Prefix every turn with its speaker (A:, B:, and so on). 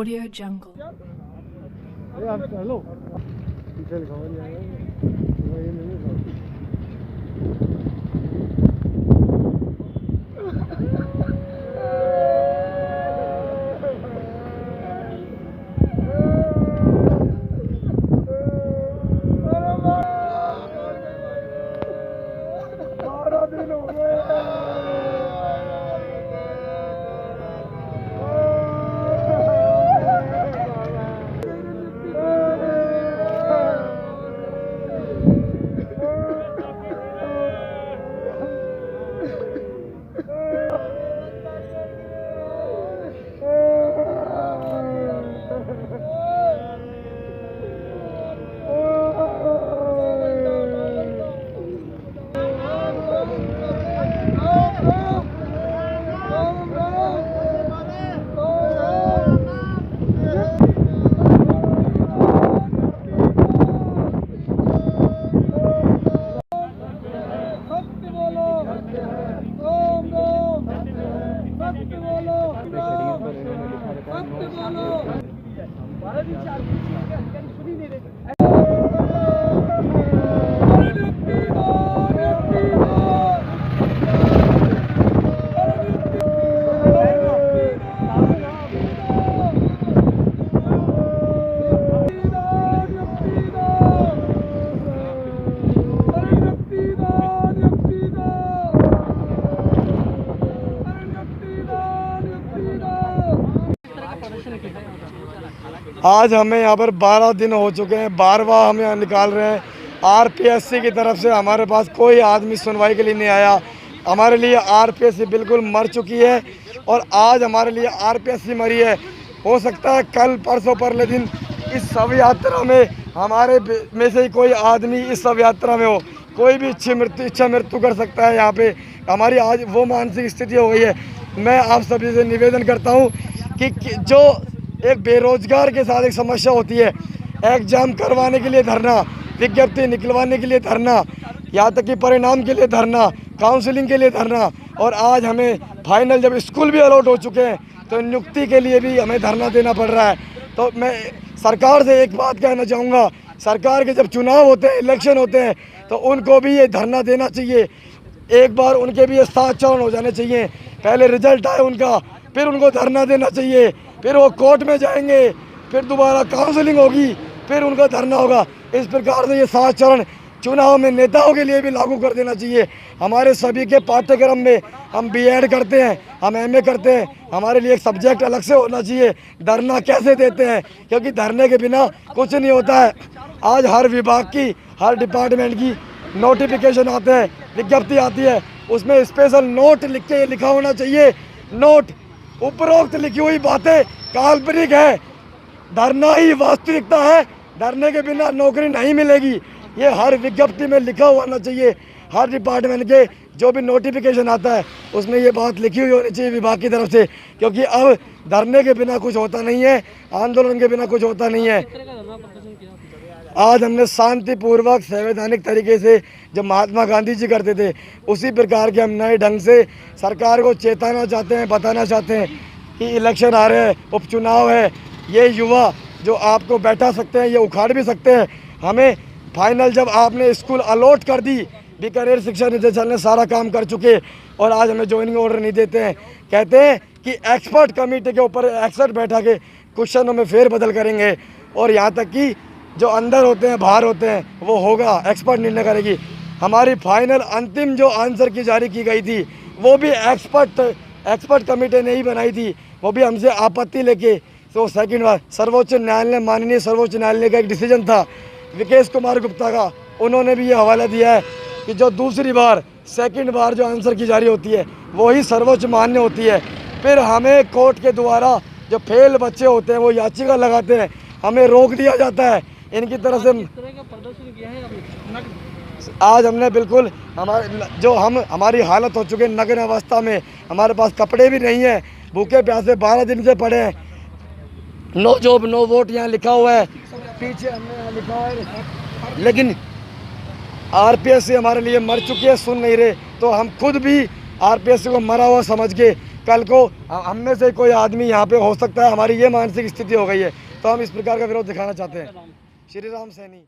A: Audio Jungle.
B: Hello पीछे लिखा हुआ नहीं आएगा। आज हमें यहाँ पर 12 दिन हो चुके हैं, 12वां हम यहाँ निकाल रहे हैं। आरपीएससी की तरफ से हमारे पास कोई आदमी सुनवाई के लिए नहीं आया। हमारे लिए आरपीएससी बिल्कुल मर चुकी है और आज हमारे लिए आरपीएससी मरी है। हो सकता है कल परसों परले दिन इस शव यात्रा में हमारे में से कोई आदमी इस शव यात्रा में हो, कोई भी इच्छा मृत्यु कर सकता है। यहाँ पे हमारी आज वो मानसिक स्थिति हो गई है। मैं आप सभी से निवेदन करता हूँ कि जो एक बेरोजगार के साथ एक समस्या होती है, एग्जाम करवाने के लिए धरना, विज्ञप्ति निकलवाने के लिए धरना, यहाँ तक कि परिणाम के लिए धरना, काउंसलिंग के लिए धरना, और आज हमें फाइनल जब स्कूल भी अलॉट हो चुके हैं तो नियुक्ति के लिए भी हमें धरना देना पड़ रहा है। तो मैं सरकार से एक बात कहना चाहूँगा, सरकार के जब चुनाव होते हैं, इलेक्शन होते हैं, तो उनको भी ये धरना देना चाहिए। एक बार उनके भी ये 7 चरण हो जाने चाहिए। पहले रिजल्ट आए उनका, फिर उनको धरना देना चाहिए, फिर वो कोर्ट में जाएंगे, फिर दोबारा काउंसलिंग होगी, फिर उनका धरना होगा। इस प्रकार से ये 7 चरण चुनाव में नेताओं के लिए भी लागू कर देना चाहिए। हमारे सभी के पाठ्यक्रम में हम बीएड करते हैं, हम एमए करते हैं, हमारे लिए एक सब्जेक्ट अलग से होना चाहिए। धरना कैसे देते हैं, क्योंकि धरने के बिना कुछ नहीं होता है। आज हर विभाग की, हर डिपार्टमेंट की नोटिफिकेशन आते हैं, विज्ञप्ति आती है, उसमें स्पेशल नोट लिख के लिखा होना चाहिए। नोट उपरोक्त लिखी हुई बातें काल्पनिक है, धरना ही वास्तविकता है। धरने के बिना नौकरी नहीं मिलेगी, ये हर विज्ञप्ति में लिखा हुआ होना चाहिए। हर डिपार्टमेंट के जो भी नोटिफिकेशन आता है उसमें ये बात लिखी हुई होनी चाहिए विभाग की तरफ से, क्योंकि अब धरने के बिना कुछ होता नहीं है, आंदोलन के बिना कुछ होता नहीं है। आज हमने शांतिपूर्वक संवैधानिक तरीके से जब महात्मा गांधी जी करते थे, उसी प्रकार के हम नए ढंग से सरकार को चेताना चाहते हैं, बताना चाहते हैं कि इलेक्शन आ रहे हैं, उपचुनाव है, ये युवा जो आपको बैठा सकते हैं, ये उखाड़ भी सकते हैं। हमें फाइनल जब आपने स्कूल अलॉट कर दी, बीकानेर शिक्षा निदेशालय ने सारा काम कर चुके और आज हमें ज्वाइनिंग ऑर्डर नहीं देते हैं। कहते हैं कि एक्सपर्ट कमेटी के ऊपर एक्सपर्ट बैठा के क्वेश्चनों में फेरबदल करेंगे, और यहाँ तक कि जो अंदर होते हैं, बाहर होते हैं, वो होगा, एक्सपर्ट निर्णय करेगी। हमारी फाइनल अंतिम जो आंसर की जारी की गई थी वो भी एक्सपर्ट कमेटी ने ही बनाई थी, वो भी हमसे आपत्ति लेके। तो सेकंड बार सर्वोच्च न्यायालय, माननीय सर्वोच्च न्यायालय का एक डिसीजन था विकेश कुमार गुप्ता का, उन्होंने भी ये हवाला दिया है कि जो दूसरी बार, सेकंड बार जो आंसर की जारी होती है वही सर्वोच्च मान्य होती है। फिर हमें कोर्ट के द्वारा जो फेल बच्चे होते हैं वो याचिका लगाते हैं, हमें रोक दिया जाता है। इनकी तरफ से आज हमने बिल्कुल हमारी हालत हो चुकी है नग्न अवस्था में, हमारे पास कपड़े भी नहीं है, भूखे प्यासे 12 दिन से पड़े हैं। नो जॉब नो वोट यहाँ लिखा हुआ है, पीछे हमने यहाँ लिखा हुआ है, लेकिन आरपीएससी हमारे लिए मर चुकी है, सुन नहीं रहे। तो हम खुद भी आरपीएससी को मरा हुआ समझ के कल को हम में से कोई आदमी यहाँ पे हो सकता है, हमारी ये मानसिक स्थिति हो गई है, तो हम इस प्रकार का विरोध दिखाना चाहते हैं। श्री राम सैनी।